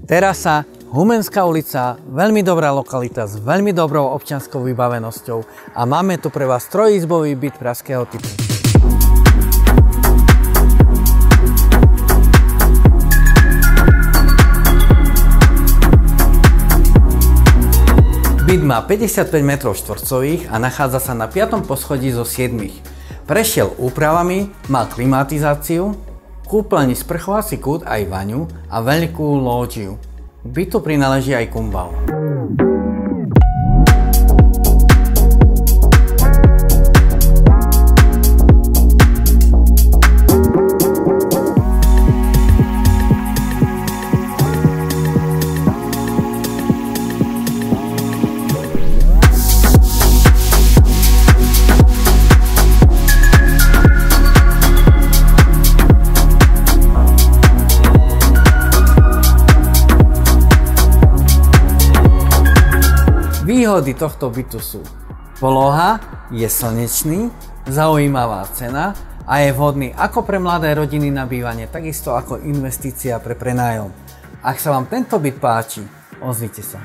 Terasa, Humenská ulica, veľmi dobrá lokalita s veľmi dobrou občianskou vybavenosťou a máme tu pre vás trojizbový byt pražského typu. Byt má 55 m2 a nachádza sa na 5. poschodí zo 7. Prešiel úpravami, má klimatizáciu, kúpeľný sprchovací kút aj vaňu a veľkú lóžiu. K bytu prináleží aj kumbal. Výhody tohto bytu sú: poloha, je slnečný, zaujímavá cena a je vhodný ako pre mladé rodiny na bývanie, takisto ako investícia pre prenájom. Ak sa vám tento byt páči, ozvite sa.